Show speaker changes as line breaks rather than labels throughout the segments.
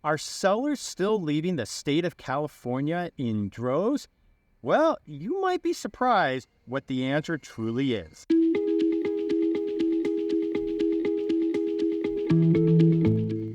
Are sellers still leaving the state of California in droves? Well, you might be surprised what the answer truly is.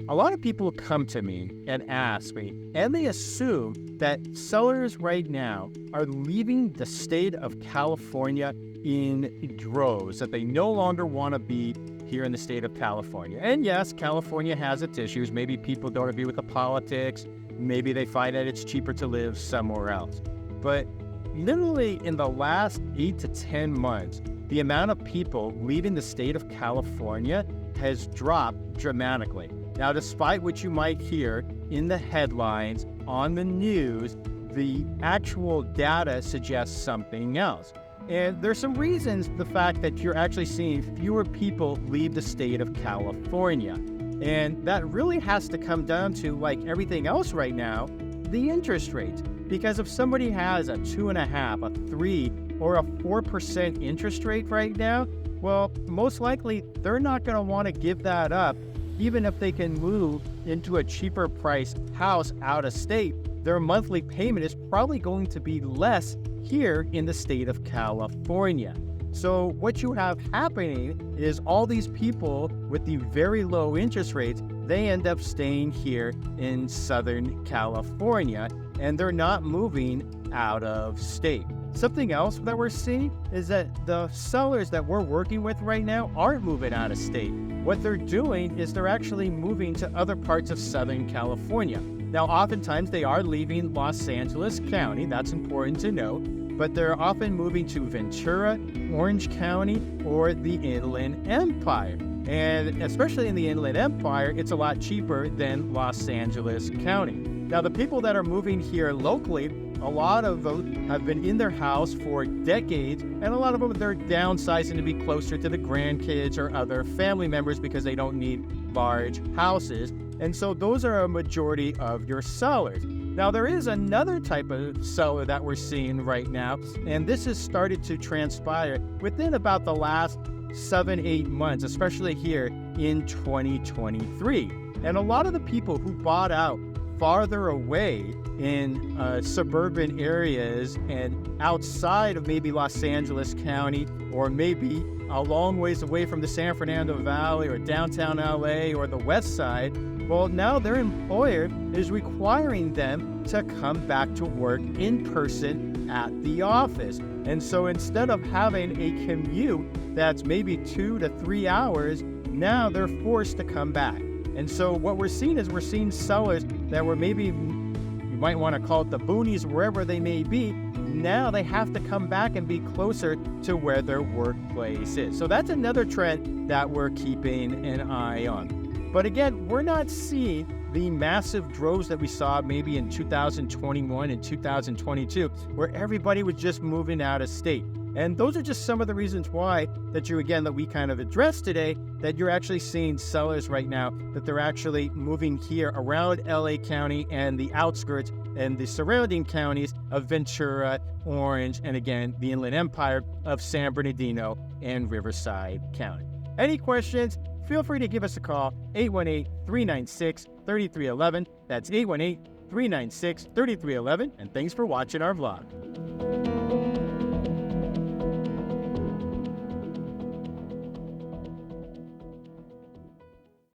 A lot of people come to me and ask me, and they assume that sellers right now are leaving the state of California in droves, that they no longer want to be here in the state of California. And yes, California has its issues. Maybe people don't agree with the politics. Maybe they find that it's cheaper to live somewhere else. But literally in the last 8 to 10 months, the amount of people leaving the state of California has dropped dramatically. Now, despite what you might hear in the headlines, on the news, the actual data suggests something else. And there's some reasons the fact that you're actually seeing fewer people leave the state of California. And that really has to come down to, like everything else right now, the interest rates. Because if somebody has a 2.5%, a 3%, or a 4% interest rate right now, well, most likely they're not going to want to give that up. Even if they can move into a cheaper priced house out of state, their monthly payment is probably going to be less here in the state of California. So what you have happening is all these people with the very low interest rates, they end up staying here in Southern California, and they're not moving out of state. Something else that we're seeing is that the sellers that we're working with right now aren't moving out of state. What they're doing is they're actually moving to other parts of Southern California. Now, oftentimes they are leaving Los Angeles County, that's important to note, but they're often moving to Ventura, Orange County, or the Inland Empire. And especially in the Inland Empire, it's a lot cheaper than Los Angeles County. Now, the people that are moving here locally, a lot of them have been in their house for decades, and a lot of them, they're downsizing to be closer to the grandkids or other family members because they don't need large houses. And so those are a majority of your sellers. Now, there is another type of seller that we're seeing right now, and this has started to transpire within about the last 7-8 months, especially here in 2023. And a lot of the people who bought out farther away in suburban areas and outside of maybe Los Angeles County, or maybe a long ways away from the San Fernando Valley or downtown LA or the West Side, well, now their employer is requiring them to come back to work in person at the office. And so instead of having a commute that's maybe 2 to 3 hours, now they're forced to come back. And so what we're seeing is we're seeing sellers that were maybe, you might want to call it the boonies, wherever they may be, now they have to come back and be closer to where their workplace is. So that's another trend that we're keeping an eye on. But again, we're not seeing the massive droves that we saw maybe in 2021 and 2022, where everybody was just moving out of state. And those are just some of the reasons why that we kind of addressed today, that you're actually seeing sellers right now, that they're actually moving here around LA County and the outskirts and the surrounding counties of Ventura, Orange, and again, the Inland Empire of San Bernardino and Riverside County. Any questions? Feel free to give us a call, 818-396-3311. That's 818-396-3311. And thanks for watching our vlog.